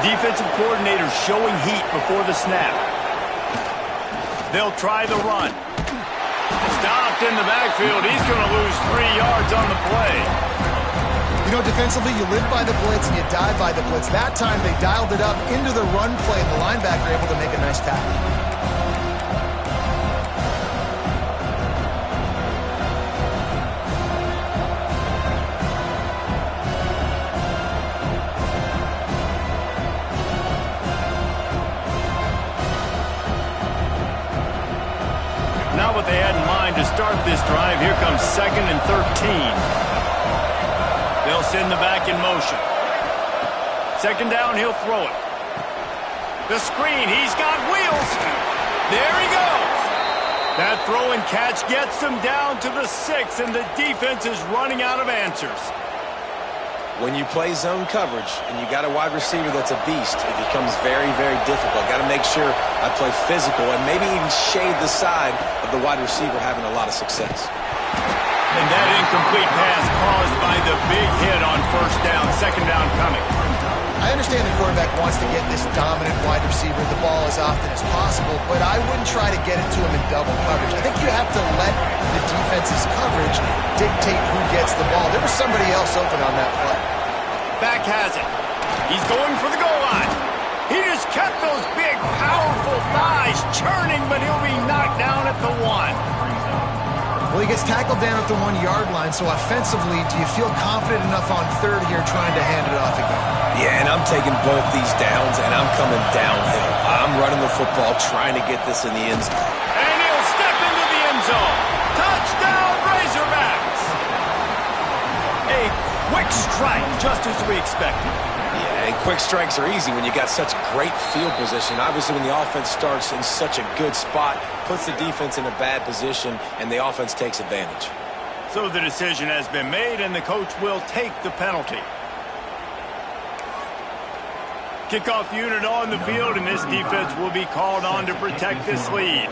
Defensive coordinator showing heat before the snap. They'll try the run. Stopped in the backfield. He's going to lose 3 yards on the play. You know, defensively, you live by the blitz and you die by the blitz. That time, they dialed it up into the run play, and the linebacker able to make a nice tackle. Not what they had in mind to start this drive. Here comes 2nd and 13. They'll send the back in motion. 2nd down, he'll throw it. The screen, he's got wheels. There he goes. That throw and catch gets them down to the 6, and the defense is running out of answers. When you play zone coverage and you got a wide receiver that's a beast, it becomes very, very difficult. Got to make sure I play physical and maybe even shade the side of the wide receiver having a lot of success. And that incomplete pass caused by the big hit on 1st down, 2nd down coming. I understand the quarterback wants to get this dominant wide receiver the ball as often as possible, but I wouldn't try to get it to him in double coverage. I think you have to let the defense's coverage dictate who gets the ball. There was somebody else open on that play. Back has it. He's going for the goal line. He just kept those big, powerful thighs churning, but he'll be knocked down at the 1. Well, he gets tackled down at the 1-yard line, so offensively, do you feel confident enough on 3rd here trying to hand it off again? Yeah, and I'm taking both these downs, and I'm coming downhill. I'm running the football, trying to get this in the end zone. And he'll step into the end zone. Touchdown, Razorbacks! A quick strike, just as we expected. Yeah, and quick strikes are easy when you got such great field position. Obviously, when the offense starts in such a good spot, puts the defense in a bad position, and the offense takes advantage. So the decision has been made, and the coach will take the penalty. Kickoff unit on the field, and this defense will be called on to protect this lead.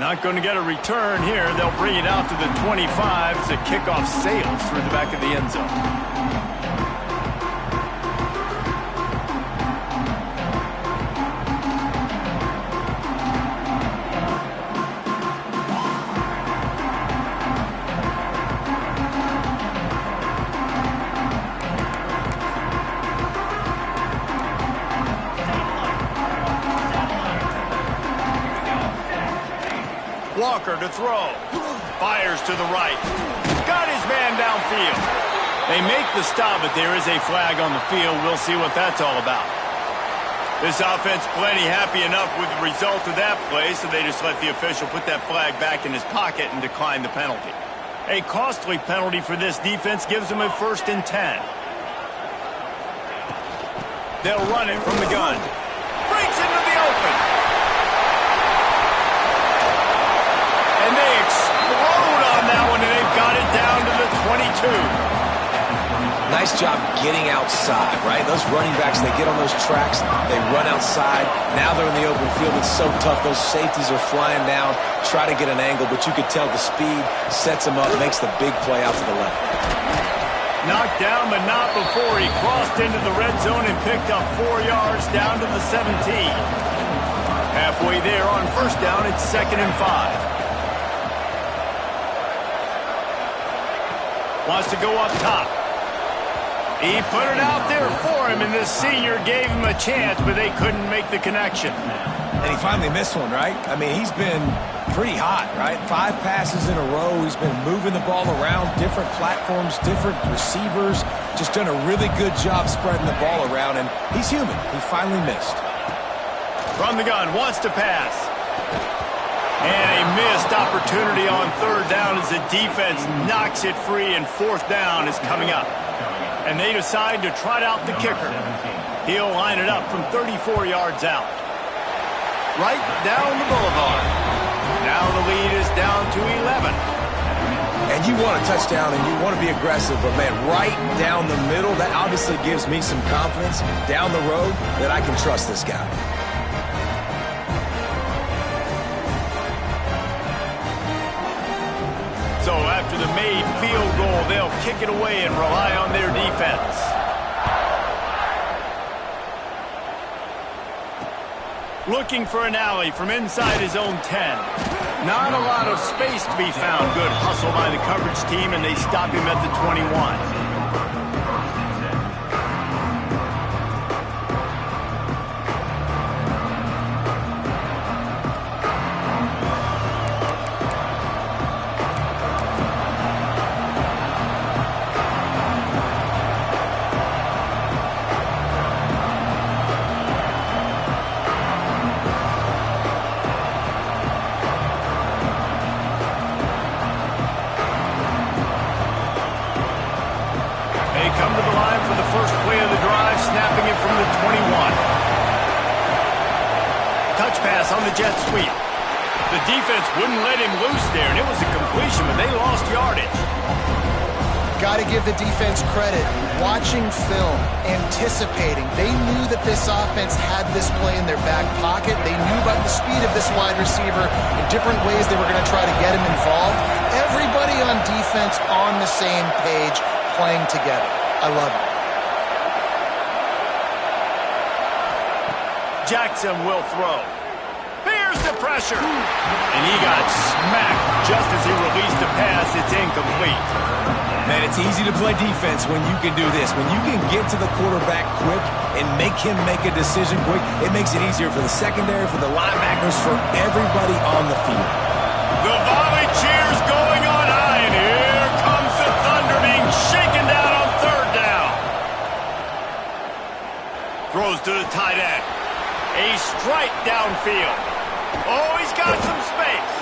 Not going to get a return here. They'll bring it out to the 25 as the kickoff sails through the back of the end zone. Walker to throw. Fires to the right. Got his man downfield. They make the stop, but there is a flag on the field. We'll see what that's all about. This offense plenty happy enough with the result of that play, so they just let the official put that flag back in his pocket and decline the penalty. A costly penalty for this defense gives them a 1st and 10. They'll run it from the gun. Breaks into the open. And they explode on that one, and they've got it down to the 22. Nice job getting outside, right? Those running backs, they get on those tracks, they run outside. Now they're in the open field. It's so tough. Those safeties are flying down, try to get an angle, but you could tell the speed sets him up, makes the big play out to the left. Knocked down, but not before he crossed into the red zone and picked up 4 yards down to the 17. Halfway there on 1st down, it's 2nd and 5. Wants to go up top. He put it out there for him, and this senior gave him a chance, but they couldn't make the connection. And he finally missed one, right? I mean, he's been pretty hot, right? 5 passes in a row. He's been moving the ball around, different platforms, different receivers. Just done a really good job spreading the ball around, and he's human. He finally missed. From the gun, wants to pass. And a missed opportunity on 3rd down as the defense knocks it free, and 4th down is coming up. And they decide to trot out the kicker. He'll line it up from 34 yards out. Right down the boulevard. Now the lead is down to 11. And you want a touchdown and you want to be aggressive, but man, right down the middle, that obviously gives me some confidence down the road that I can trust this guy. So after the made field goal, they'll kick it away and rely on their defense. Looking for an alley from inside his own 10. Not a lot of space to be found. Good hustle by the coverage team, and they stop him at the 21. On the jet sweep. The defense wouldn't let him loose there, and it was a completion, but they lost yardage. Got to give the defense credit. Watching film, anticipating. They knew that this offense had this play in their back pocket. They knew about the speed of this wide receiver in different ways they were going to try to get him involved. Everybody on defense on the same page, playing together. I love it. Jackson will throw. Here's the pressure. And he got smacked just as he released the pass. It's incomplete. Man, it's easy to play defense when you can do this. When you can get to the quarterback quick and make him make a decision quick, it makes it easier for the secondary, for the linebackers, for everybody on the field. The volley cheers going on high, and here comes the Thunder being shaken down on third down. Throws to the tight end. A strike downfield. Oh, he's got some space.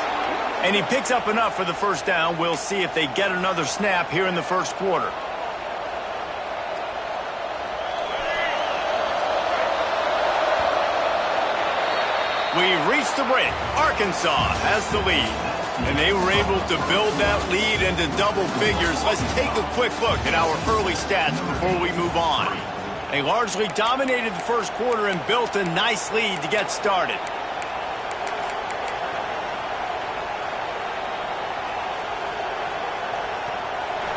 And he picks up enough for the first down. We'll see if they get another snap here in the first quarter. We've reached the break. Arkansas has the lead. And they were able to build that lead into double figures. Let's take a quick look at our early stats before we move on. They largely dominated the first quarter and built a nice lead to get started.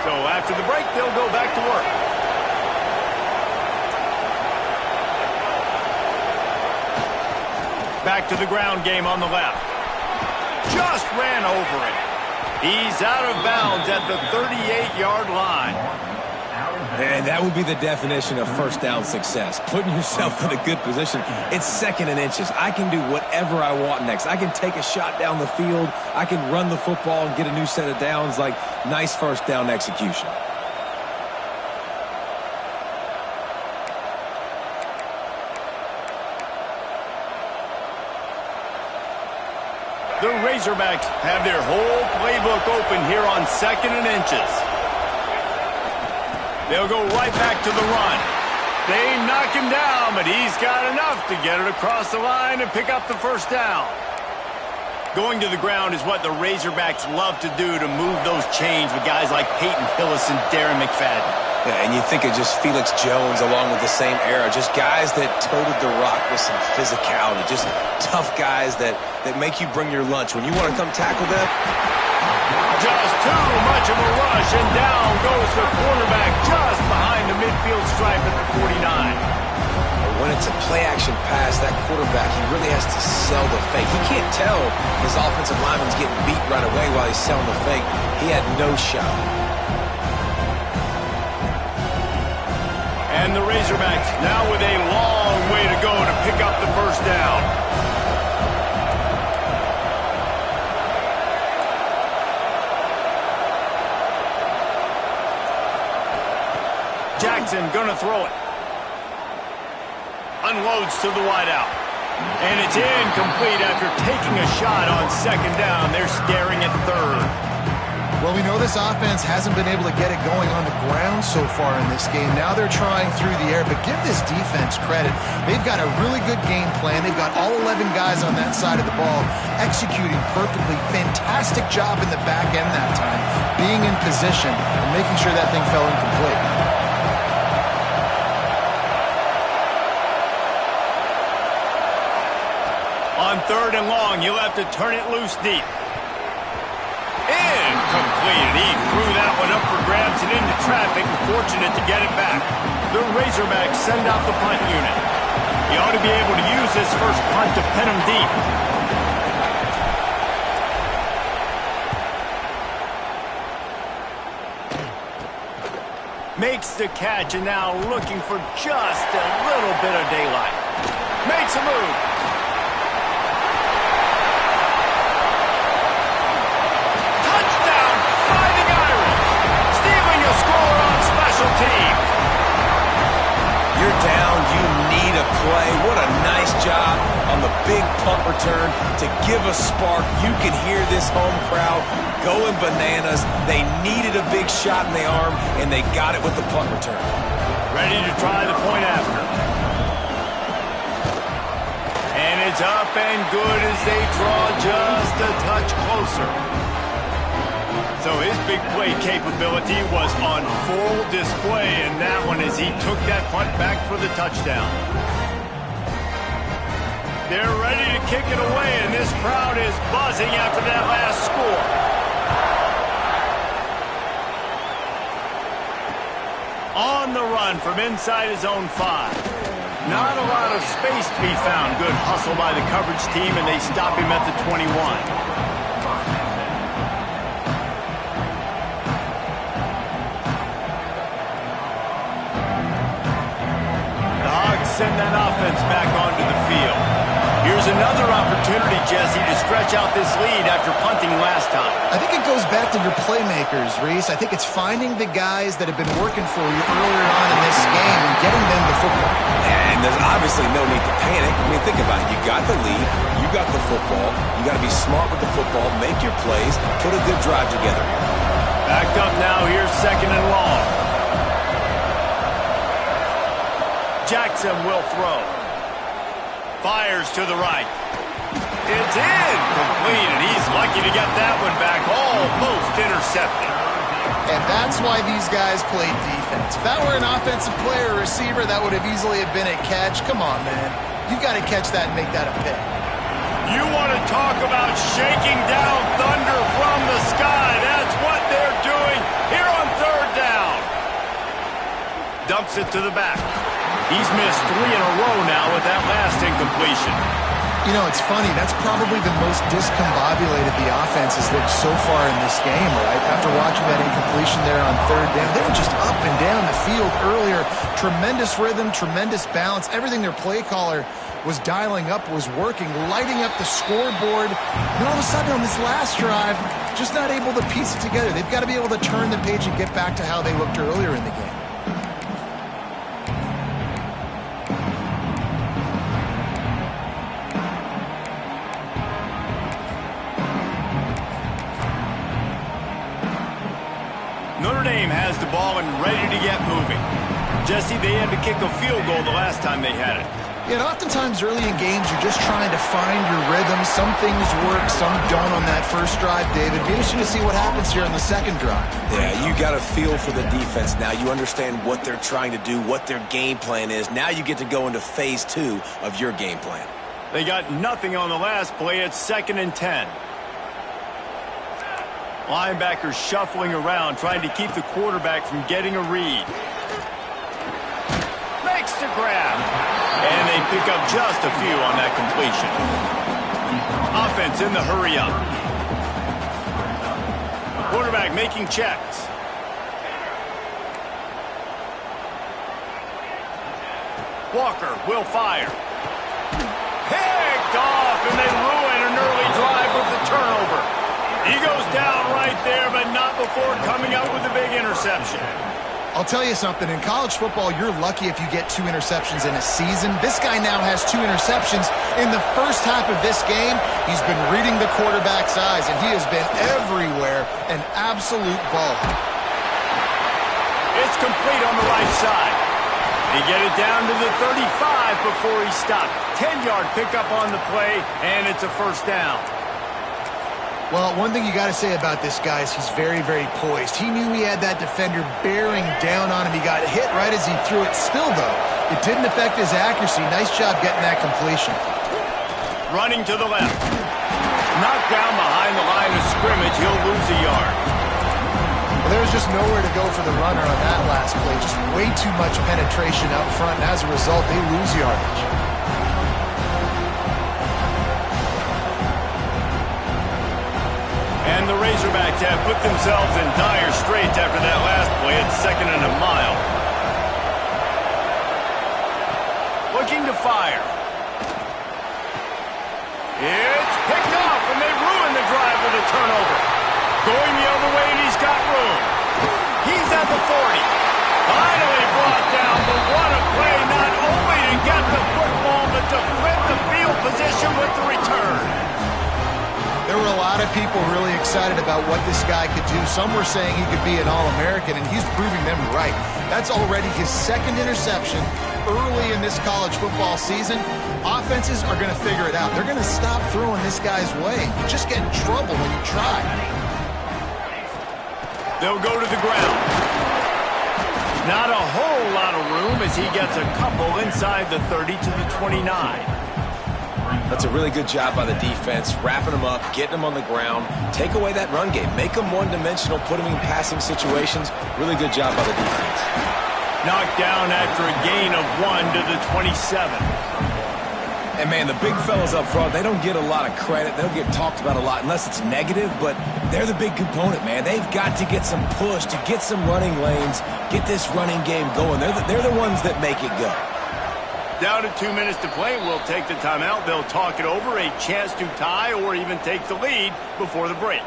So after the break, they'll go back to work. Back to the ground game on the left. Just ran over it. He's out of bounds at the 38-yard line. And that would be the definition of first down success. Putting yourself in a good position. It's second and inches. I can do whatever I want next. I can take a shot down the field. I can run the football and get a new set of downs. Like, nice first down execution. The Razorbacks have their whole playbook open here on second and inches. They'll go right back to the run. They knock him down, but he's got enough to get it across the line and pick up the first down. Going to the ground is what the Razorbacks love to do to move those chains with guys like Peyton Hillis and Darren McFadden. Yeah, and you think of just Felix Jones along with the same era. Just guys that toted the rock with some physicality. Just tough guys that make you bring your lunch. When you want to come tackle them, just too much of a rush, and down goes the quarterback just behind the midfield stripe at the 49. When it's a play-action pass, that quarterback, he really has to sell the fake. He can't tell his offensive lineman's getting beat right away while he's selling the fake. He had no shot. And the Razorbacks now with a long way to go to pick up the first down. Jackson gonna throw it. Unloads to the wideout. And it's incomplete after taking a shot on second down. They're staring at third. Well, we know this offense hasn't been able to get it going on the ground so far in this game. Now they're trying through the air, but give this defense credit. They've got a really good game plan. They've got all 11 guys on that side of the ball executing perfectly. Fantastic job in the back end that time, being in position and making sure that thing fell incomplete. On third and long, you'll have to turn it loose deep. Incomplete. incomplete, and he threw that one up for grabs and into traffic, and fortunate to get it back. The Razorbacks send out the punt unit. He ought to be able to use this first punt to pin him deep. Makes the catch, and now looking for just a little bit of daylight. Makes a move. Touchdown, Fighting Irish. Stealing a score on special teams. You're down, you need a play. What a nice job on the big punt return to give a spark. You can hear this home crowd going bananas. They needed a big shot in the arm, and they got it with the punt return. Ready to try the point after. And it's up and good as they draw just a touch closer. So his big play capability was on full display in that one as he took that punt back for the touchdown. They're ready to kick it away, and this crowd is buzzing after that last score. On the run from inside his own 5. Not a lot of space to be found. Good hustle by the coverage team, and they stop him at the 21. Send that offense back onto the field. Here's another opportunity, Jesse, to stretch out this lead after punting last time. I think it goes back to your playmakers, Reese. I think it's finding the guys that have been working for you earlier on in this game and getting them the football. And there's obviously no need to panic. I mean, think about it. You got the lead. You got the football. You got to be smart with the football, make your plays, put a good drive together here. Backed up now. Here's 2nd and long. Jackson will throw. Fires to the right. It's in. Complete, and he's lucky to get that one back. Almost intercepted. And that's why these guys play defense. If that were an offensive player or receiver, that would have easily been a catch. Come on, man. You got to catch that and make that a pick. You want to talk about shaking down thunder from the sky. That's what they're doing here on 3rd down. Dumps it to the back. He's missed 3 in a row now with that last incompletion. You know, it's funny. That's probably the most discombobulated the offense has looked so far in this game, right? After watching that incompletion there on 3rd down, they were just up and down the field earlier. Tremendous rhythm, tremendous balance. Everything their play caller was dialing up was working, lighting up the scoreboard. And all of a sudden on this last drive, just not able to piece it together. They've got to be able to turn the page and get back to how they looked earlier in the game. Notre Dame has the ball and ready to get moving. Jesse, they had to kick a field goal the last time they had it. Yeah, and oftentimes early in games, you're just trying to find your rhythm. Some things work, some don't on that first drive, David. Be interesting to see what happens here on the second drive. Yeah, you got a feel for the defense now. You understand what they're trying to do, what their game plan is. Now you get to go into phase 2 of your game plan. They got nothing on the last play. It's 2nd and 10. Linebackers shuffling around, trying to keep the quarterback from getting a read. Makes the grab. And they pick up just a few on that completion. Offense in the hurry up. Quarterback making checks. Walker will fire. Picked off, and they ruin an early drive with the turnover. He goes down right there, but not before coming up with a big interception. I'll tell you something. In college football, you're lucky if you get 2 interceptions in a season. This guy now has 2 interceptions. In the first half of this game, he's been reading the quarterback's eyes, and he has been everywhere, an absolute ball. It's complete on the right side. They get it down to the 35 before he stopped. 10-yard pickup on the play, and it's a first down. Well, one thing you got to say about this guy is he's very, very poised. He knew he had that defender bearing down on him. He got hit right as he threw it. Still, though, it didn't affect his accuracy. Nice job getting that completion. Running to the left. Knocked down behind the line of scrimmage. He'll lose a yard. Well, there's just nowhere to go for the runner on that last play. Just way too much penetration up front, and as a result, they lose yardage. And the Razorbacks have put themselves in dire straits after that last play at 2nd and a mile. Looking to fire. It's picked off, and they ruin the drive with a turnover. Going the other way, and he's got room. He's at the 40. Finally brought down, but what a play, not only to get the football, but to flip the field position with the return. There were a lot of people really excited about what this guy could do. Some were saying he could be an All-American, and he's proving them right. That's already his 2nd interception early in this college football season. Offenses are going to figure it out. They're going to stop throwing this guy's way. You just get in trouble when you try. They'll go to the ground. Not a whole lot of room as he gets a couple inside the 30 to the 29. That's a really good job by the defense, wrapping them up, getting them on the ground, take away that run game, make them one-dimensional, put them in passing situations. Really good job by the defense. Knocked down after a gain of 1 to the 27. And, man, the big fellas up front, they don't get a lot of credit. They don't get talked about a lot unless it's negative, but they're the big component, man. They've got to get some push, to get some running lanes, get this running game going. They're the ones that make it go. Down to 2 minutes to play. We'll take the timeout. They'll talk it over, a chance to tie or even take the lead before the break.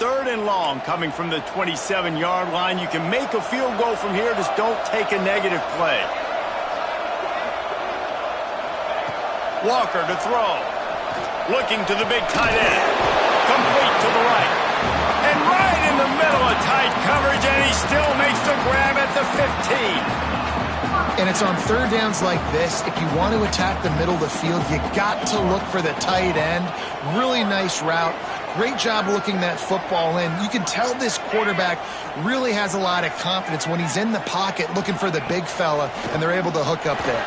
3rd and long coming from the 27-yard line. You can make a field goal from here. Just don't take a negative play. Walker to throw. Looking to the big tight end. Complete to the right. And right in the middle of tight coverage, and he still makes the grab at the 15. And it's on 3rd downs like this. If you want to attack the middle of the field, you got to look for the tight end. Really nice route. Great job looking that football in. You can tell this quarterback really has a lot of confidence when he's in the pocket looking for the big fella, and they're able to hook up there.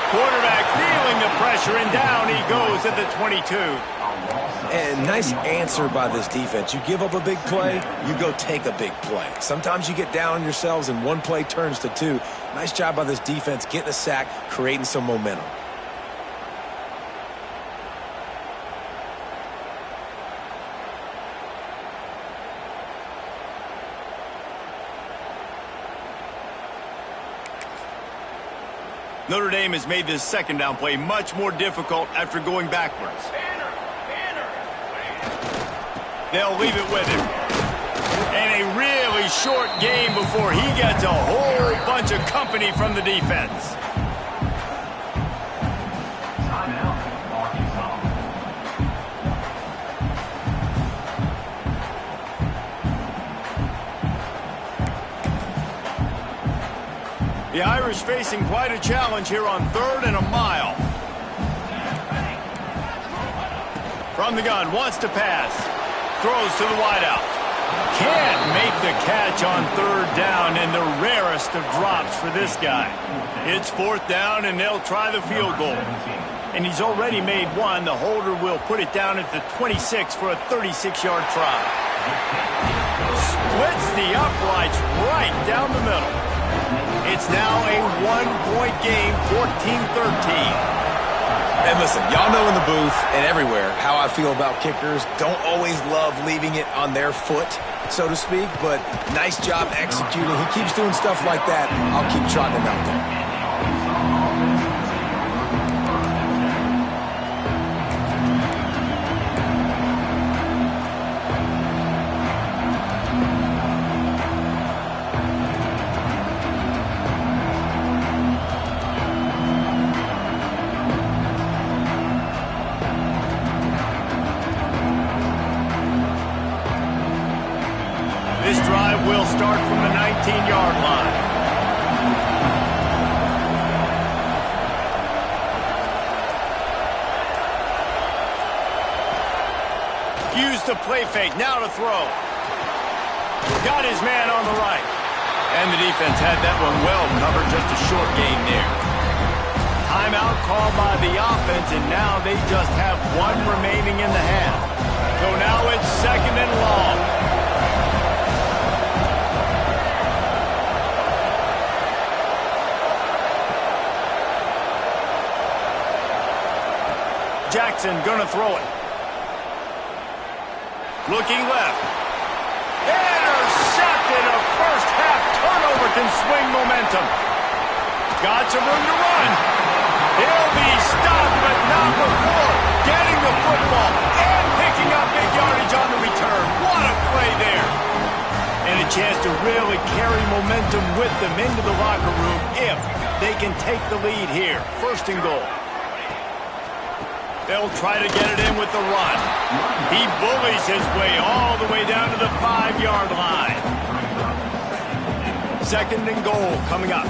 Quarterback feeling the pressure, and down he goes at the 22. And nice answer by this defense. You give up a big play, you go take a big play. Sometimes you get down on yourselves and one play turns to 2. Nice job by this defense getting a sack, creating some momentum. Notre Dame has made this 2nd down play much more difficult after going backwards. They'll leave it with him. And a really short game before he gets a whole bunch of company from the defense. The Irish facing quite a challenge here on 3rd and a mile. From the gun, wants to pass. Throws to the wideout. Can't make the catch on 3rd down, and the rarest of drops for this guy. It's 4th down, and they'll try the field goal. And he's already made one. The holder will put it down at the 26 for a 36-yard try. Splits the uprights right down the middle. It's now a 1-point game, 14-13. And listen, y'all know in the booth and everywhere how I feel about kickers. Don't always love leaving it on their foot, so to speak, but nice job executing. He keeps doing stuff like that. I'll keep trotting him out there. This drive will start from the 19-yard line. Use the play fake, now to throw. Got his man on the right. And the defense had that one well covered, just a short gain there. Timeout called by the offense, and now they just have one remaining in the half. So now it's 2nd and long. Jackson gonna throw it. Looking left. Intercepted. A first half turnover can swing momentum. Got some room to run. He'll be stopped, but not before getting the football and picking up big yardage on the return. What a play there. And a chance to really carry momentum with them into the locker room if they can take the lead here. 1st and goal. They'll try to get it in with the run. He bullies his way all the way down to the 5-yard line. 2nd and goal coming up.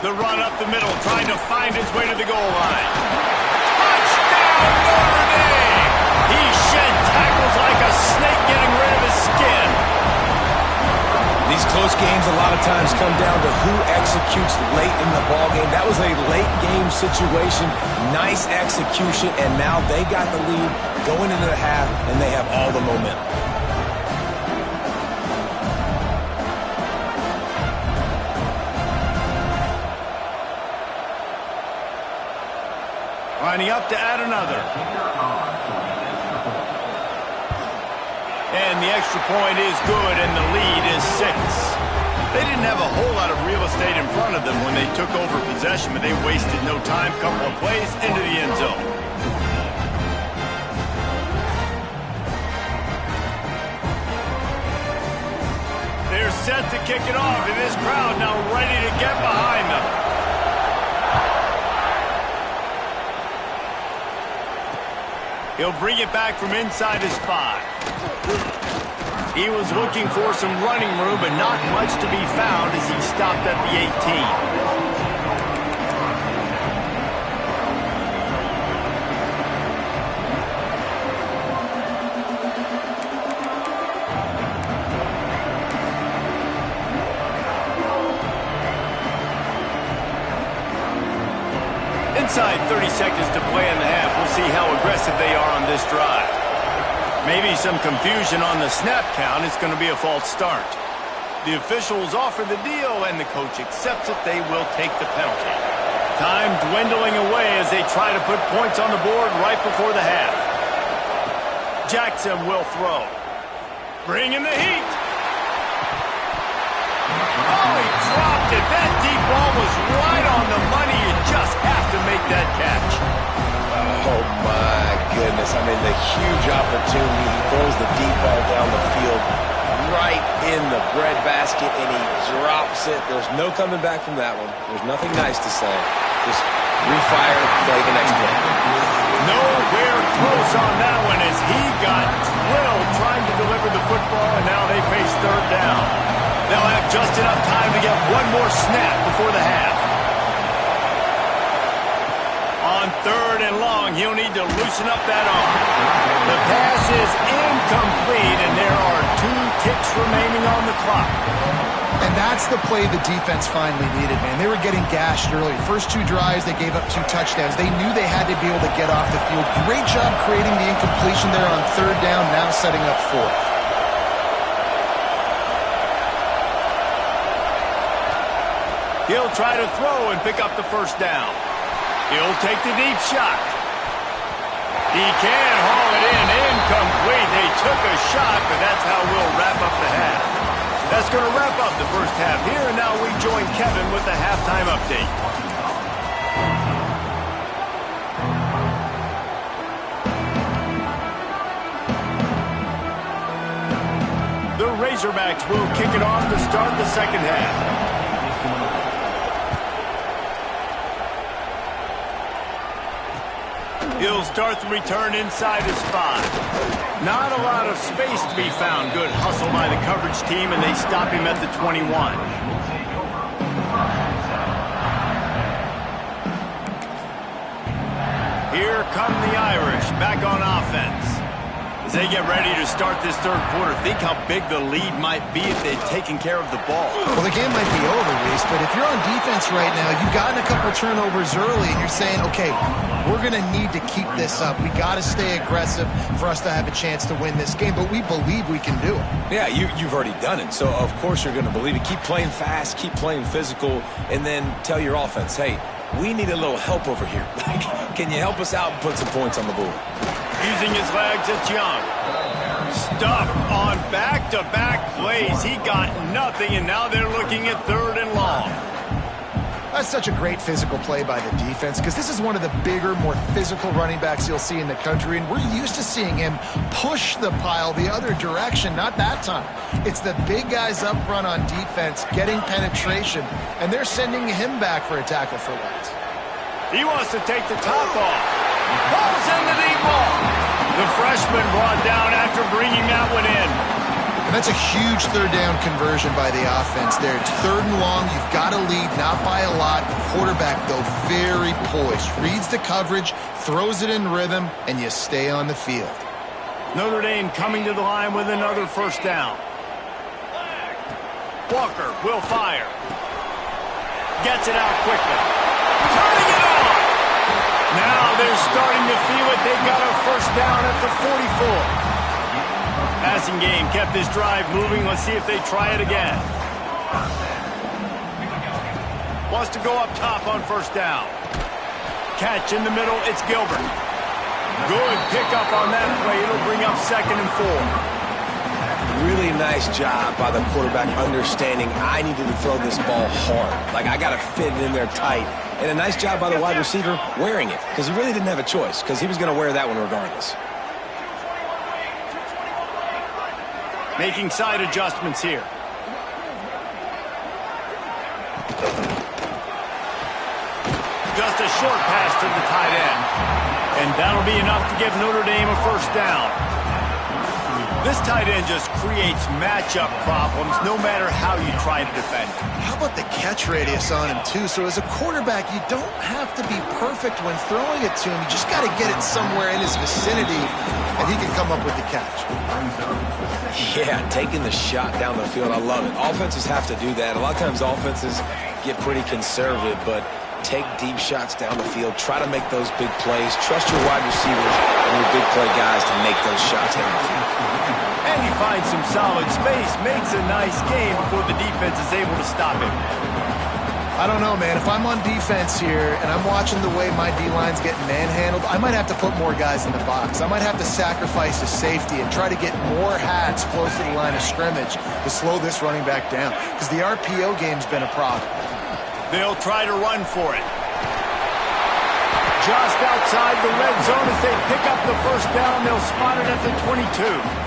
The run up the middle, trying to find his way to the goal line. Touchdown, Notre Dame! He shed tackles like a snake getting rid of his skin. These close games a lot of times come down to who executes late in the ball game. That was a late game situation. Nice execution, and now they got the lead going into the half, and they have all the momentum. Lining up to add another. And the extra point is good, and the lead is 6. They didn't have a whole lot of real estate in front of them when they took over possession, but they wasted no time. Couple of plays into the end zone. They're set to kick it off, and this crowd now ready to get behind them. He'll bring it back from inside his 5. He was looking for some running room, but not much to be found as he stopped at the 18. Inside 30 seconds to play in the half. We'll see how aggressive they are on this drive. Maybe some confusion on the snap count. It's going to be a false start. The officials offer the deal, and the coach accepts it. They will take the penalty. Time dwindling away as they try to put points on the board right before the half. Jackson will throw. Bringing the heat. Oh, he dropped it. That deep ball was right on the money. You just have to make that catch. Oh, my goodness. I mean, the huge opportunity. He throws the deep ball down the field right in the breadbasket, and he drops it. There's no coming back from that one. There's nothing nice to say. Just refire, play the next play. Nowhere close on that one as he got drilled trying to deliver the football, and now they face 3rd down. They'll have just enough time to get one more snap before the half. On 3rd and long, he'll need to loosen up that arm. The pass is incomplete, and there are 2 ticks remaining on the clock. And that's the play the defense finally needed, man. They were getting gashed early. First 2 drives, they gave up 2 touchdowns. They knew they had to be able to get off the field. Great job creating the incompletion there on 3rd down, now setting up 4th. He'll try to throw and pick up the 1st down. He'll take the deep shot. He can haul it in. Incomplete. They took a shot, but that's how we'll wrap up the half. That's going to wrap up the first half here, and now we join Kevin with the halftime update. The Razorbacks will kick it off to start the second half. He'll start the return inside his 5. Not a lot of space to be found. Good hustle by the coverage team, and they stop him at the 21. Here come the Irish back on offense. As they get ready to start this third quarter, think how big the lead might be if they'd taken care of the ball. Well, the game might be over, Reese, but if you're on defense right now, you've gotten a couple turnovers early, and you're saying, okay, we're going to need to keep this up. We got to stay aggressive for us to have a chance to win this game, but we believe we can do it. Yeah, you've already done it, so of course you're going to believe it. Keep playing fast, keep playing physical, and then tell your offense, hey, we need a little help over here. Can you help us out and put some points on the board? Using his legs, it's Young. Stuffed on back-to-back plays. He got nothing, and now they're looking at third and long. That's such a great physical play by the defense because this is one of the bigger, more physical running backs you'll see in the country, and we're used to seeing him push the pile the other direction, not that time. It's the big guys up front on defense getting penetration, and they're sending him back for a tackle for loss. He wants to take the top off. Pulls in the deep ball. The freshman brought down after bringing that one in. And that's a huge third down conversion by the offense there. It's third and long. You've got to lead, not by a lot. Quarterback, though, very poised. Reads the coverage, throws it in rhythm, and you stay on the field. Notre Dame coming to the line with another first down. Walker will fire. Gets it out quickly. Turning it on. Now they're starting to feel it. They've got a first down at the 44. Passing game kept this drive moving. Let's see if they try it again. Wants to go up top on first down. Catch in the middle. It's Gilbert. Good pickup on that play. It'll bring up 2nd and 4. Really nice job by the quarterback understanding I needed to throw this ball hard. Like, I got to fit it in there tight. And a nice job by the wide receiver wearing it because he really didn't have a choice because he was going to wear that one regardless. Making side adjustments here. Just a short pass to the tight end. And that'll be enough to give Notre Dame a first down. This tight end just creates matchup problems no matter how you try to defend him. How about the catch radius on him, too? So as a quarterback, you don't have to be perfect when throwing it to him. You just got to get it somewhere in his vicinity, and he can come up with the catch. Yeah, taking the shot down the field, I love it. Offenses have to do that. A lot of times offenses get pretty conservative, but take deep shots down the field. Try to make those big plays. Trust your wide receivers and your big play guys to make those shots down the field. And he finds some solid space, makes a nice game before the defense is able to stop him. I don't know, man. If I'm on defense here and I'm watching the way my D-line's getting manhandled, I might have to put more guys in the box. I might have to sacrifice a safety and try to get more hats close to the line of scrimmage to slow this running back down because the RPO game's been a problem. They'll try to run for it. Just outside the red zone as they pick up the first down. They'll spot it at the 22.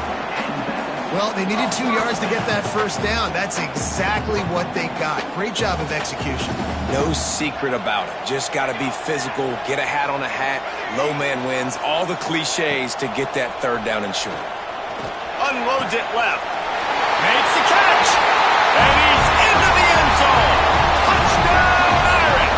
Well, they needed 2 yards to get that first down. That's exactly what they got. Great job of execution. No secret about it. Just got to be physical, get a hat on a hat, low man wins, all the cliches to get that third down and short. Unloads it left. Makes the catch. And he's into the end zone. Touchdown, Irish.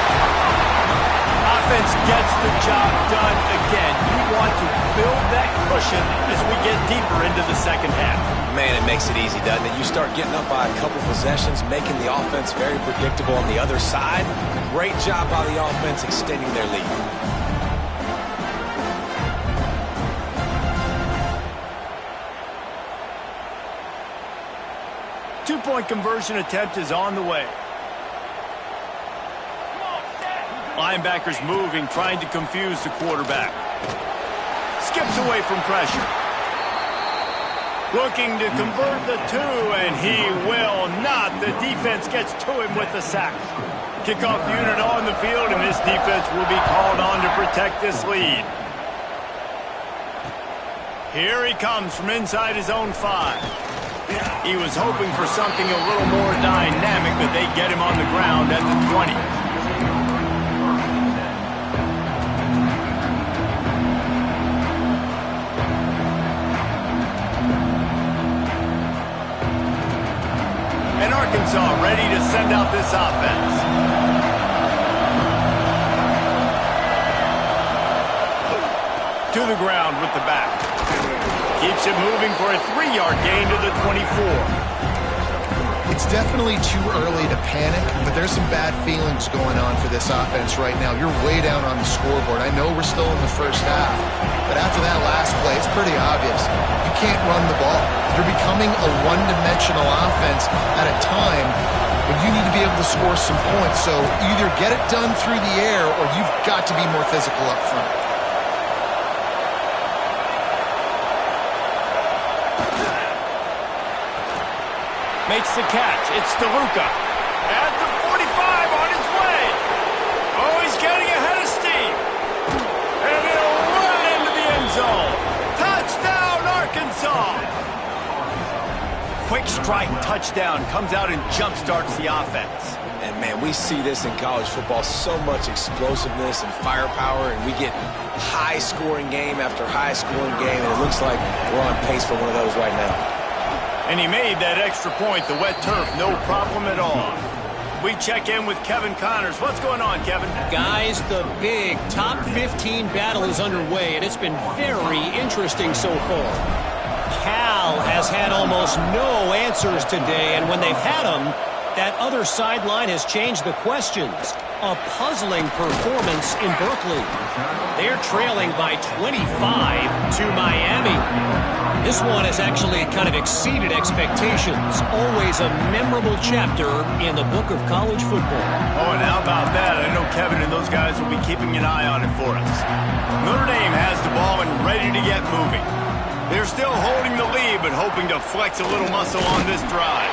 Offense gets the job done again. You want to build that cushion as we get deeper into the second half. Man, it makes it easy, doesn't it? You start getting up by a couple possessions, making the offense very predictable on the other side. Great job by the offense extending their lead. Two-point conversion attempt is on the way. Linebackers moving, trying to confuse the quarterback. Skips away from pressure. Looking to convert the two, and he will not. The defense gets to him with the sack. Kickoff unit on the field, and this defense will be called on to protect this lead. Here he comes from inside his own 5. He was hoping for something a little more dynamic, but they get him on the ground at the 20. And Arkansas ready to send out this offense. To the ground with the back. Keeps it moving for a 3-yard gain to the 24. It's definitely too early to panic, but there's some bad feelings going on for this offense right now. You're way down on the scoreboard. I know we're still in the first half, but after that last play, it's pretty obvious. You can't run the ball. You're becoming a one-dimensional offense at a time when you need to be able to score some points. So either get it done through the air or you've got to be more physical up front. Makes the catch. It's DeLuca. At the 45 on his way. Oh, he's getting ahead of steam. And he'll run into the end zone. Touchdown, Arkansas. Quick strike touchdown. Comes out and jump-starts the offense. And, man, we see this in college football, so much explosiveness and firepower, and we get high-scoring game after high-scoring game, and it looks like we're on pace for one of those right now. And he made that extra point, the wet turf, no problem at all. We check in with Kevin Connors. What's going on, Kevin? Guys, the big top 15 battle is underway, and it's been very interesting so far. Cal has had almost no answers today, and when they've had them, that other sideline has changed the questions. A puzzling performance in Berkeley. They're trailing by 25 to Miami. This one has actually kind of exceeded expectations. Always a memorable chapter in the book of college football. Oh, and how about that? I know Kevin and those guys will be keeping an eye on it for us. Notre Dame has the ball and ready to get moving. They're still holding the lead, but hoping to flex a little muscle on this drive.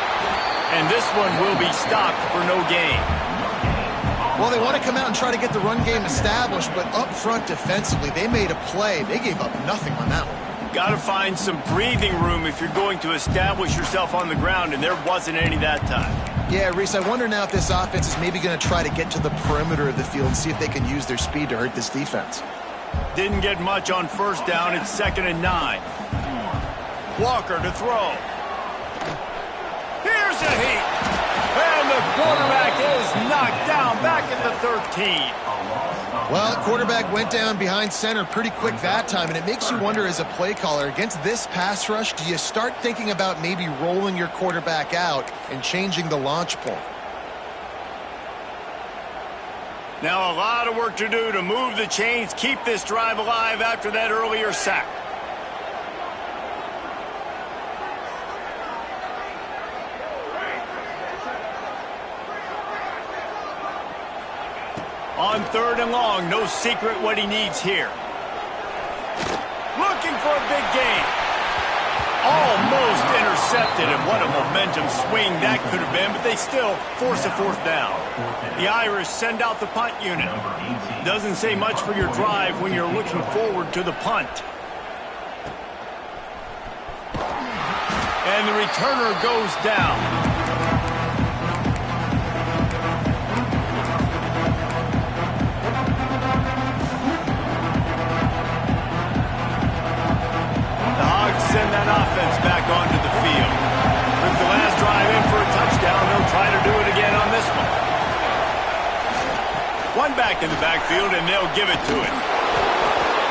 And this one will be stopped for no gain. Well, they want to come out and try to get the run game established, but up front defensively, they made a play. They gave up nothing on that one. Got to find some breathing room if you're going to establish yourself on the ground, and there wasn't any that time. Yeah, Reese, I wonder now if this offense is maybe going to try to get to the perimeter of the field and see if they can use their speed to hurt this defense. Didn't get much on first down. It's 2nd and 9. Walker to throw. Here's a heat. And the quarterback is knocked down back at the 13. Well, quarterback went down behind center pretty quick that time, and it makes you wonder as a play caller, against this pass rush, do you start thinking about maybe rolling your quarterback out and changing the launch point? Now a lot of work to do to move the chains, keep this drive alive after that earlier sack. On 3rd and long, no secret what he needs here. Looking for a big gain. Almost intercepted, and what a momentum swing that could have been, but they still force a 4th down. The Irish send out the punt unit. Doesn't say much for your drive when you're looking forward to the punt. And the returner goes down. Send that offense back onto the field. With the last drive in for a touchdown, they'll try to do it again on this one. One back in the backfield, and they'll give it to it.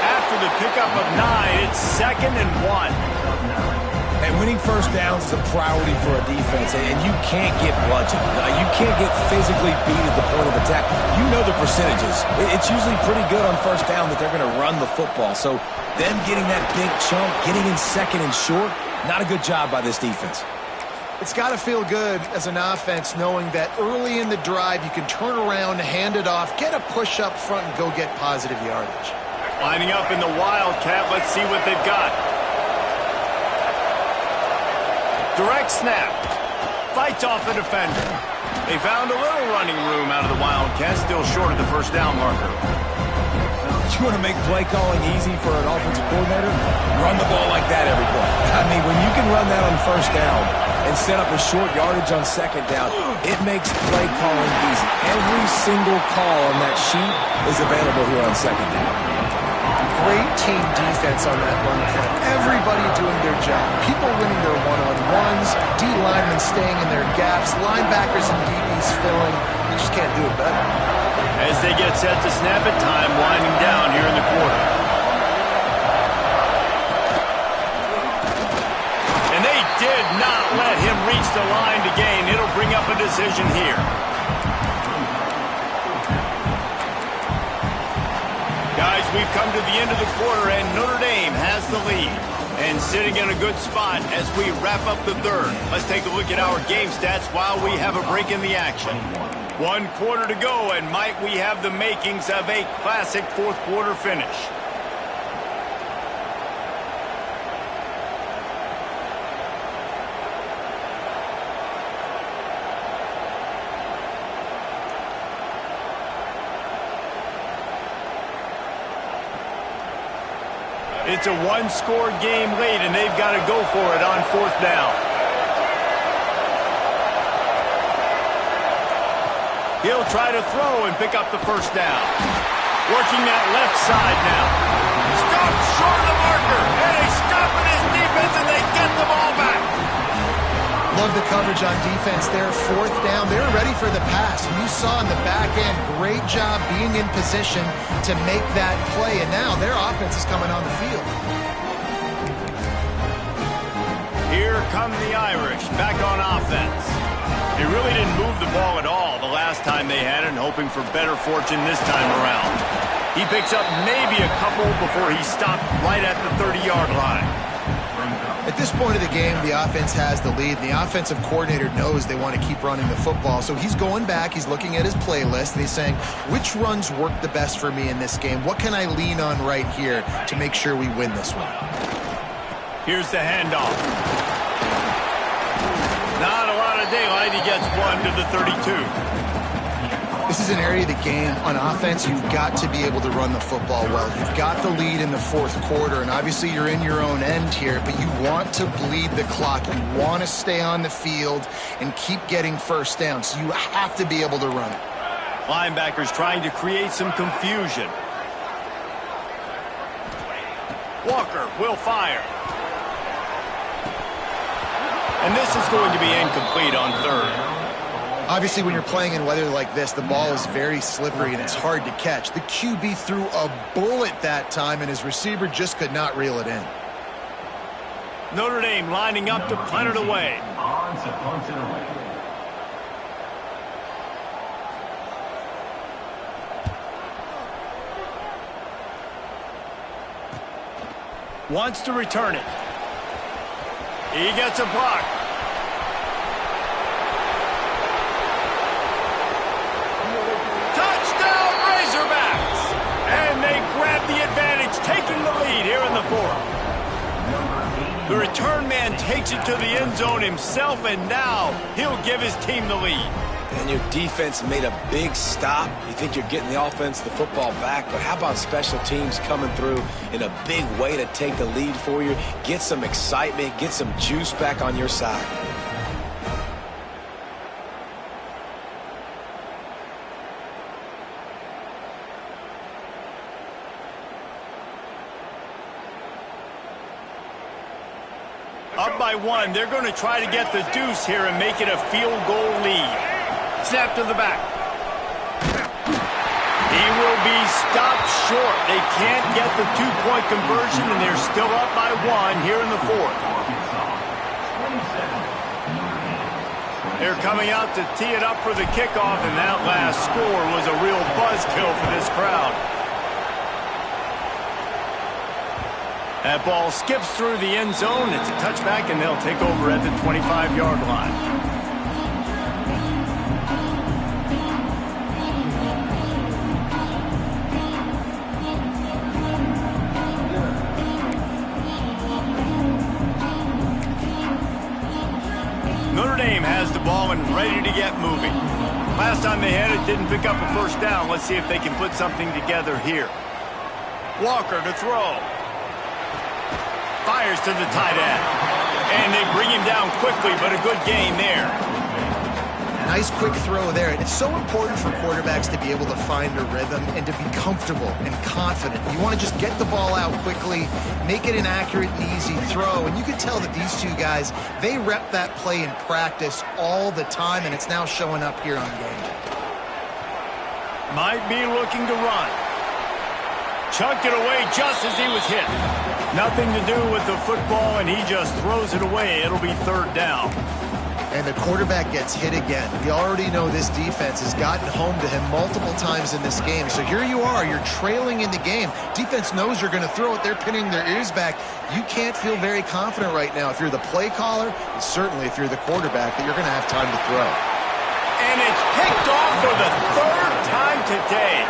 After the pickup of 9, it's 2nd and 1. And winning first downs is a priority for a defense, and you can't get bludgeoned. You can't get physically beat at the point of attack. You know the percentages. It's usually pretty good on first down that they're going to run the football. So them getting that big chunk, getting in 2nd and short, not a good job by this defense. It's got to feel good as an offense knowing that early in the drive you can turn around, hand it off, get a push up front, and go get positive yardage. Lining up in the Wildcat, let's see what they've got. Direct snap. Fights off the defender. They found a little running room out of the Wildcat, still short of the first down marker. You want to make play calling easy for an offensive coordinator? Run the ball like that every play. I mean, when you can run that on first down and set up a short yardage on 2nd down, it makes play calling easy. Every single call on that sheet is available here on 2nd down. Great team defense on that run play. Everybody doing their job. People winning their one-on-ones, D-linemen staying in their gaps, linebackers and DBs filling. You just can't do it better. As they get set to snap it, time winding down here in the quarter. did not let him reach the line to gain. It'll bring up a decision here. Guys, we've come to the end of the quarter, and Notre Dame has the lead. And sitting in a good spot as we wrap up the third. Let's take a look at our game stats while we have a break in the action. 1 quarter to go, and might we have the makings of a classic fourth quarter finish. It's a one-score game late, and they've got to go for it on 4th down. He'll try to throw and pick up the first down. Working that left side now. Stopped short of the marker, and they stop in his defense, and they get the ball back. Love the coverage on defense there. 4th down. They were ready for the pass. You saw in the back end, great job being in position to make that play. And now their offense is coming on the field. Here come the Irish back on offense. They really didn't move the ball at all the last time they had it, and hoping for better fortune this time around. He picks up maybe a couple before he stopped right at the 30-yard line. At this point of the game, the offense has the lead. The offensive coordinator knows they want to keep running the football. So he's going back, he's looking at his playlist, and he's saying, which runs work the best for me in this game? What can I lean on right here to make sure we win this one? Here's the handoff. Not a lot of daylight. He gets one to the 32. This is an area of the game on offense you've got to be able to run the football well. You've got the lead in the 4th quarter, and obviously you're in your own end here, but you want to bleed the clock. You want to stay on the field and keep getting first down, so you have to be able to run it. Linebackers trying to create some confusion. Walker will fire. And this is going to be incomplete on 3rd. Obviously, when you're playing in weather like this, the ball is very slippery and it's hard to catch. The QB threw a bullet that time, and his receiver just could not reel it in. Notre Dame lining up to punt it away. Wants to return it. He gets a block. Touchdown, Razorbacks! And they grab the advantage, taking the lead here in the 4th. The return man takes it to the end zone himself, and now he'll give his team the lead. And your defense made a big stop. You think you're getting the offense, the football back, but how about special teams coming through in a big way to take the lead for you, get some excitement, get some juice back on your side. Up by 1, they're going to try to get the deuce here and make it a field goal lead. Snap to the back. He will be stopped short. They can't get the 2-point conversion, and they're still up by 1 here in the 4th. They're coming out to tee it up for the kickoff, and that last score was a real buzzkill for this crowd. That ball skips through the end zone. It's a touchback, and they'll take over at the 25-yard line. Notre Dame has the ball and ready to get moving. Last time they had it, didn't pick up a first down. Let's see if they can put something together here. Walker to throw. Fires to the tight end. And they bring him down quickly, but a good gain there. Nice quick throw there. It's so important for quarterbacks to be able to find a rhythm and to be comfortable and confident. You want to just get the ball out quickly, make it an accurate and easy throw. And you can tell that these two guys, they rep that play in practice all the time, and it's now showing up here on game day. Might be looking to run. Chunked it away just as he was hit. Nothing to do with the football, and he just throws it away. It'll be third down. And the quarterback gets hit again. We already know this defense has gotten home to him multiple times in this game. So here you are, you're trailing in the game. Defense knows you're going to throw it. They're pinning their ears back. You can't feel very confident right now if you're the play caller, and certainly if you're the quarterback, that you're going to have time to throw. And it's picked off for the third time today.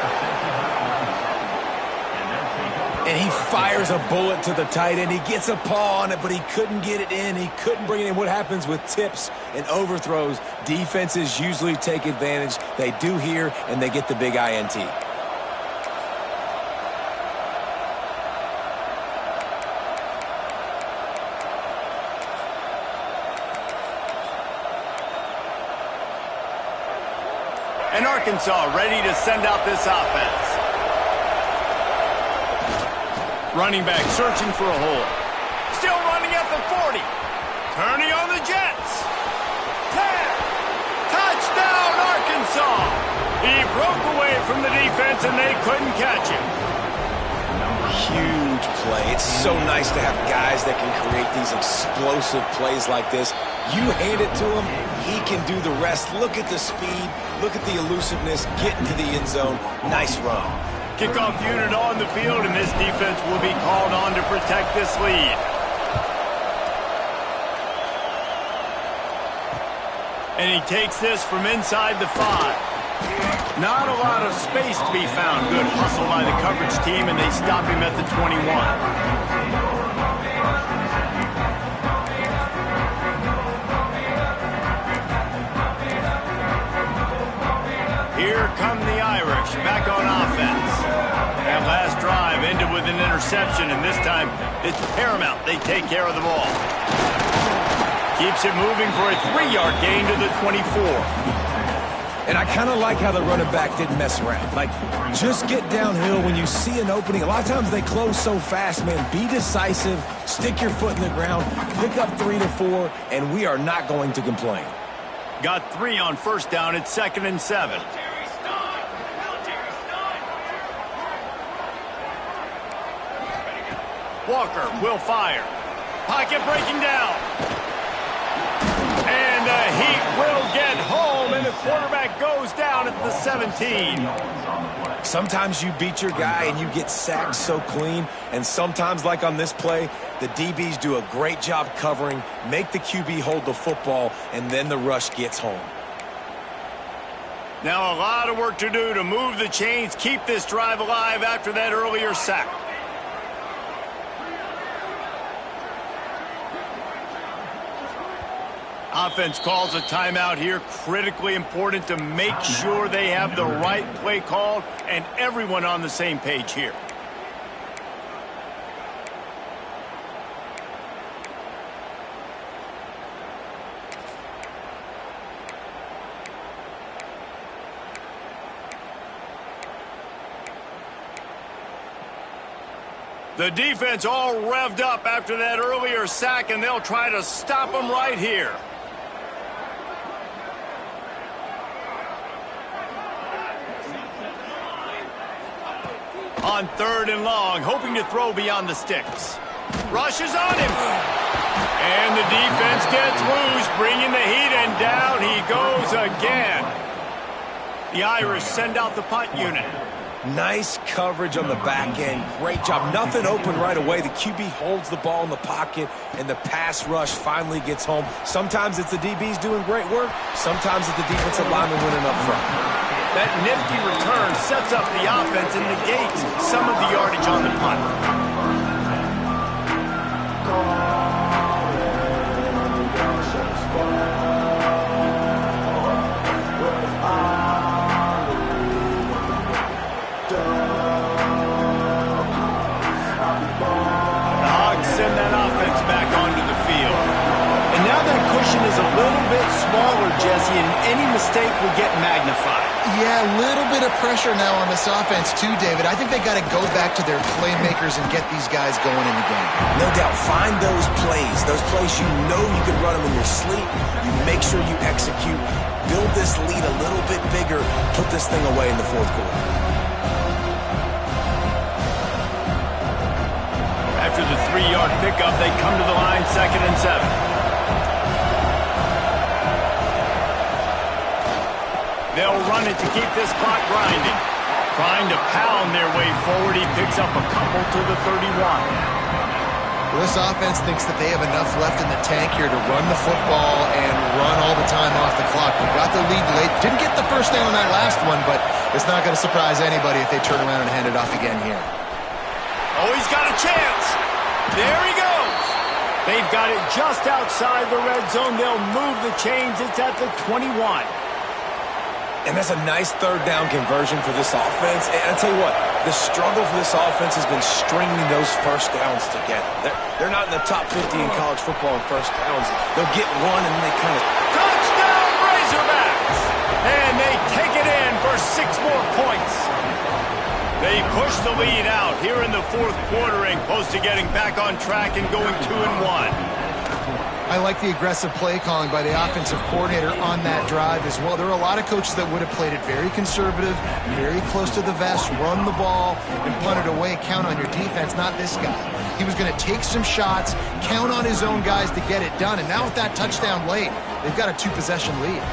And he fires a bullet to the tight end. He gets a paw on it, but he couldn't get it in. He couldn't bring it in. What happens with tips and overthrows, defenses usually take advantage. They do here, and they get the big INT. And Arkansas ready to send out this offense. Running back searching for a hole. Still running at the 40. Turning on the Jets. 10. Touchdown, Arkansas. He broke away from the defense, and they couldn't catch him. Huge play. It's so nice to have guys that can create these explosive plays like this. You hand it to him, he can do the rest. Look at the speed. Look at the elusiveness. Get into the end zone. Nice run. Kickoff unit on the field, and this defense will be called on to protect this lead. And he takes this from inside the 5. Not a lot of space to be found. Good hustle by the coverage team, and they stop him at the 21. Here come the Irish, back on offense. That last drive ended with an interception, and this time it's paramount they take care of the ball. Keeps it moving for a 3-yard gain to the 24. And I kind of like how the running back didn't mess around. Like, just get downhill when you see an opening. A lot of times they close so fast, man. Be decisive, stick your foot in the ground, pick up 3 to 4, and we are not going to complain. Got 3 on first down. It's 2nd and 7. Walker will fire. Pocket breaking down. And the Heat will get home, and the quarterback goes down at the 17. Sometimes you beat your guy and you get sacked so clean, and sometimes, like on this play, the DBs do a great job covering, make the QB hold the football, and then the rush gets home. Now a lot of work to do to move the chains, keep this drive alive after that earlier sack. Offense calls a timeout here. Critically important to make sure they have the right play called and everyone on the same page here. The defense all revved up after that earlier sack, and they'll try to stop them right here. On 3rd and long, hoping to throw beyond the sticks. Rushes on him. And the defense gets loose, bringing the heat, and down he goes again. The Irish send out the punt unit. Nice coverage on the back end. Great job. Nothing open right away. The QB holds the ball in the pocket, and the pass rush finally gets home. Sometimes it's the DBs doing great work. Sometimes it's the defensive lineman winning up front. That nifty return sets up the offense and negates some of the yardage on the punt. The Hogs send that offense back onto the field. And now that cushion is a little bit smaller, Jesse, and any mistake will get magnified. Yeah, a little bit of pressure now on this offense too, David. I think they got to go back to their playmakers and get these guys going in the game. No doubt. Find those plays you know you can run them in your sleep. You make sure you execute. Build this lead a little bit bigger. Put this thing away in the 4th quarter. After after the 3-yard pickup, they come to the line 2nd and 7. They'll run it to keep this clock grinding. Trying to pound their way forward, he picks up a couple to the 31. Well, this offense thinks that they have enough left in the tank here to run the football and run all the time off the clock. We got the lead late. Didn't get the first down on that last one, but it's not going to surprise anybody if they turn around and hand it off again here. Oh, he's got a chance. There he goes. They've got it just outside the red zone. They'll move the chains. It's at the 21. And that's a nice 3rd down conversion for this offense. And I'll tell you what, the struggle for this offense has been stringing those first downs together. They're not in the top 50 in college football in first downs. They'll get one and they kind of... Touchdown, Razorbacks! And they take it in for 6 more points. They push the lead out here in the 4th quarter and close to getting back on track and going 2-1. I like the aggressive play calling by the offensive coordinator on that drive as well. There are a lot of coaches that would have played it very conservative, very close to the vest, run the ball, and punt it away, count on your defense. Not this guy. He was going to take some shots, count on his own guys to get it done, and now with that touchdown late, they've got a 2-possession lead.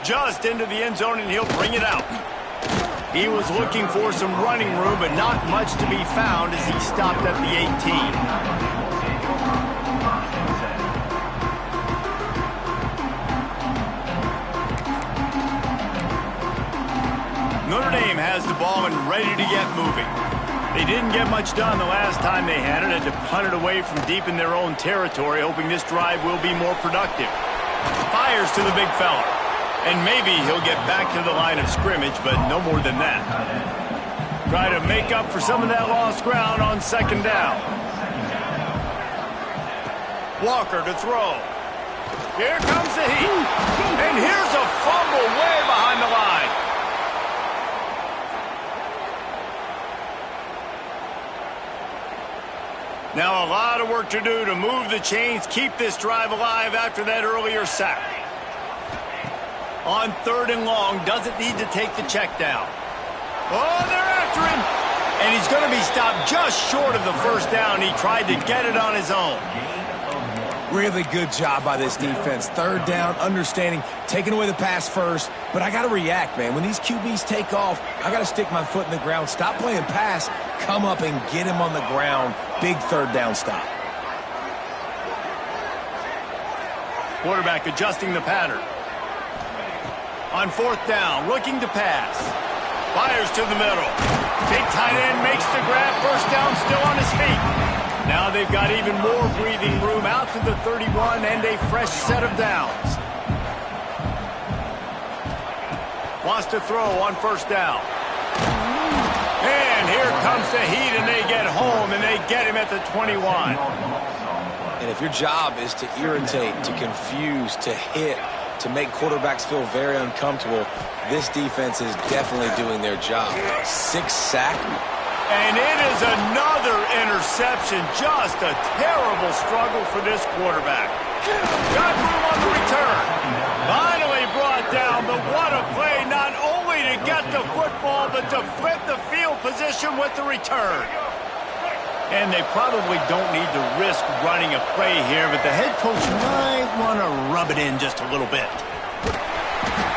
Just into the end zone, and he'll bring it out. He was looking for some running room, but not much to be found as he stopped at the 18. Notre Dame has the ball and ready to get moving. They didn't get much done the last time they had it. Had to punt it away from deep in their own territory, hoping this drive will be more productive. Fires to the big fella. And maybe he'll get back to the line of scrimmage, but no more than that. Try to make up for some of that lost ground on 2nd down. Walker to throw. Here comes the heat. And here's a fumble way behind the line. Now a lot of work to do to move the chains, keep this drive alive after that earlier sack. On 3rd and long, doesn't need to take the check down. Oh, they're after him. And he's going to be stopped just short of the 1st down. He tried to get it on his own. Really good job by this defense. 3rd down, understanding, taking away the pass first. But I got to react, man. When these QBs take off, I got to stick my foot in the ground. Stop playing pass. Come up and get him on the ground. Big 3rd down stop. Quarterback adjusting the pattern. On 4th down, looking to pass. Fires to the middle. Big tight end makes the grab. 1st down, still on his feet. Now they've got even more breathing room out to the 31 and a fresh set of downs. Wants to throw on 1st down. And here comes the heat, and they get home, and they get him at the 21. And if your job is to irritate, to confuse, to hit, to make quarterbacks feel very uncomfortable, this defense is definitely doing their job. 6 sack. And it is another interception. Just a terrible struggle for this quarterback. Got room on the return. Finally brought down, but what a play, not only to get the football, but to flip the field position with the return. And they probably don't need to risk running a play here, but the head coach might want to rub it in just a little bit.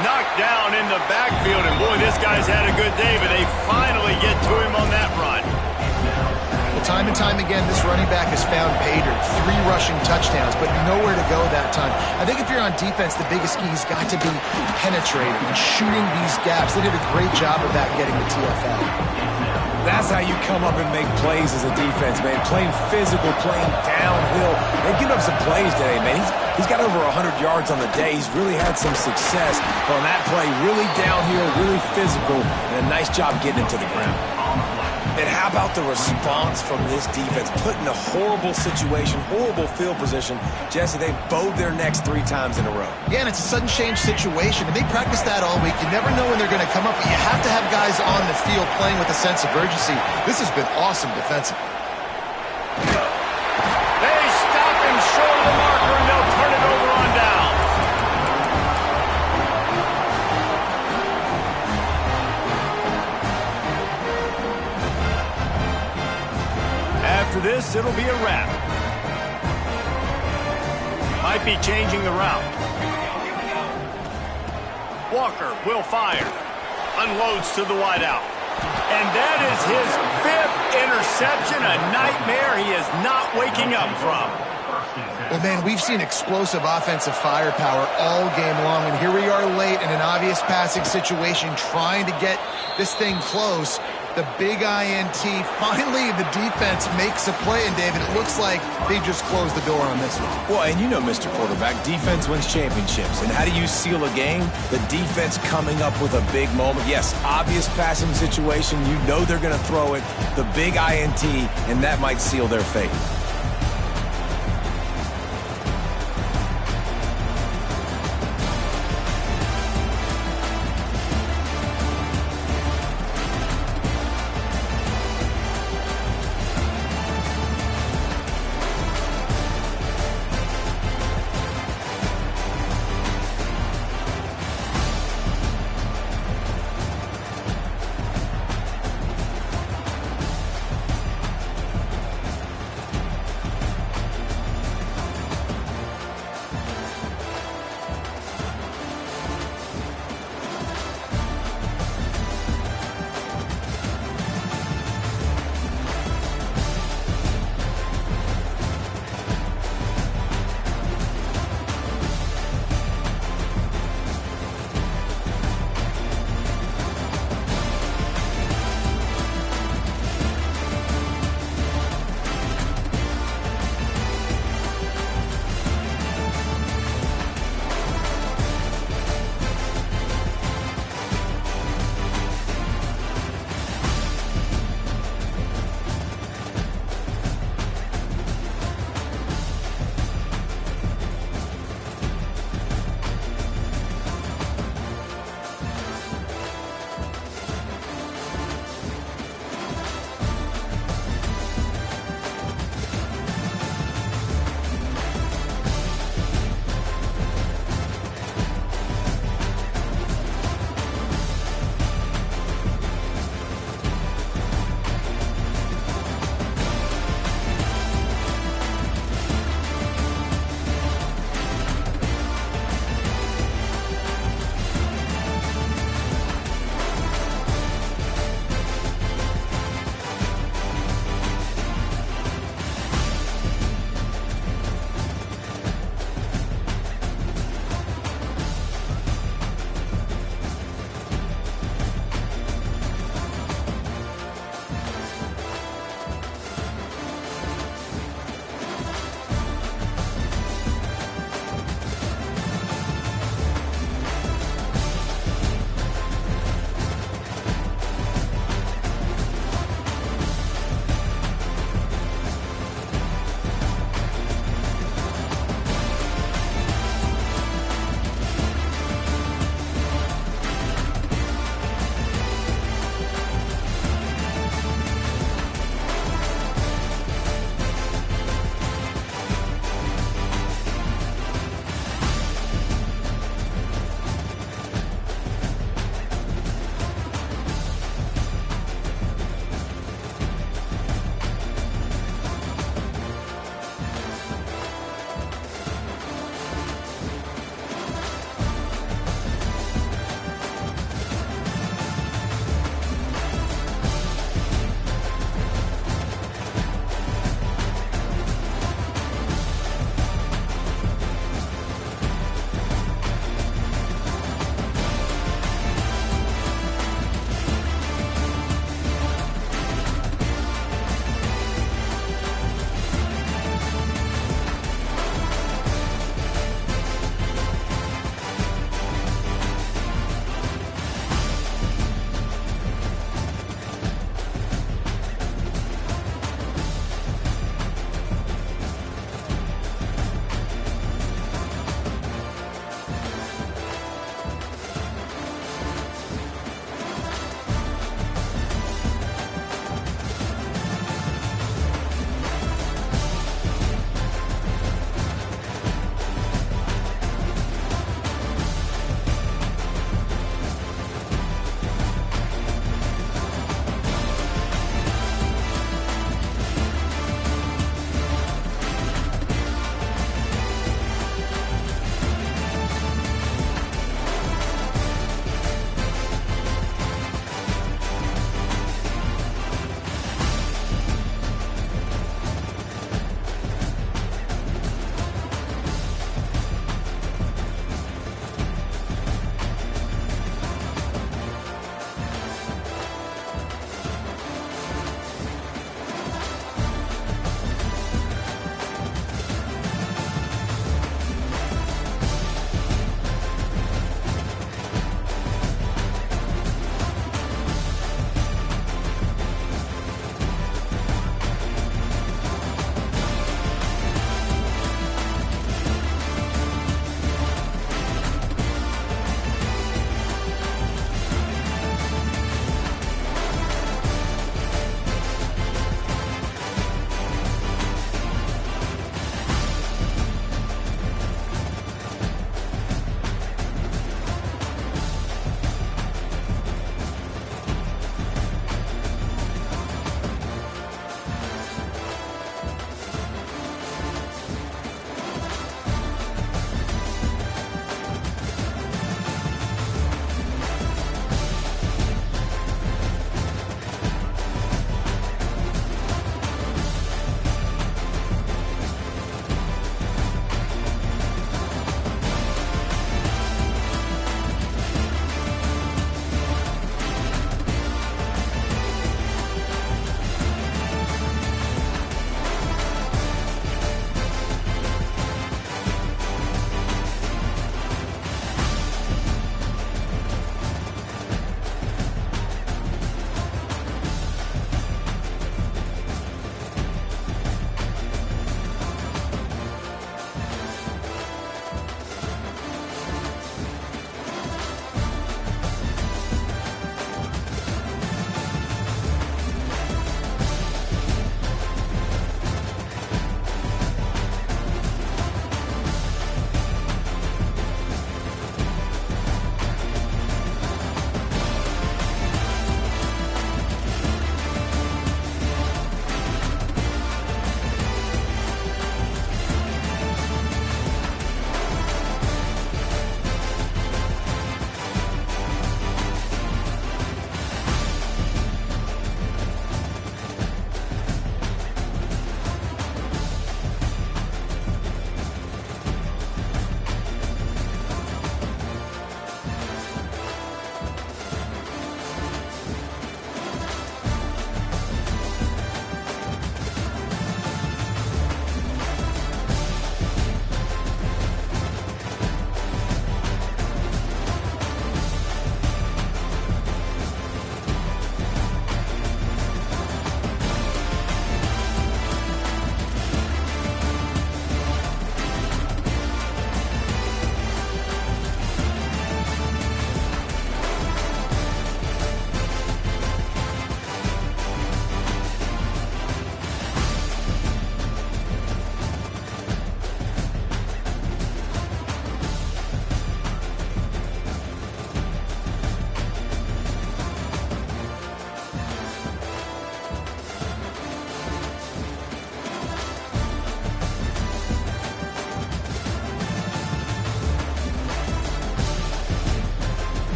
Knocked down in the backfield, and boy, this guy's had a good day, but they finally get to him on that run. Well, time and time again, this running back has found pay dirt. 3 rushing touchdowns, but nowhere to go that time. I think if you're on defense, the biggest key's got to be penetrating and shooting these gaps. They did a great job of that getting the TFL. That's how you come up and make plays as a defense, man. Playing physical, playing downhill. They've given up some plays today, man. He's got over 100 yards on the day. He's really had some success on that play. Really downhill, really physical, and a nice job getting it to the ground. And how about the response from this defense? Put in a horrible situation, horrible field position. Jesse, they bowed their necks 3 times in a row. Yeah, and it's a sudden change situation, and they practice that all week. You never know when they're going to come up, but you have to have guys on the field playing with a sense of urgency. This has been awesome defensively. They stop him short of the marker, and they'll turn it over on down. After this, it'll be a wrap. Might be changing the route. Walker will fire. Unloads to the wideout. And that is his 5th interception, a nightmare he is not waking up from. Well, man, we've seen explosive offensive firepower all game long, and here we are late in an obvious passing situation trying to get this thing close. The big INT, finally the defense makes a play, and David, it looks like they just closed the door on this one. Well, and you know, Mr. Quarterback, defense wins championships. And how do you seal a game? The defense coming up with a big moment. Yes, obvious passing situation. You know they're going to throw it. The big INT, and that might seal their fate.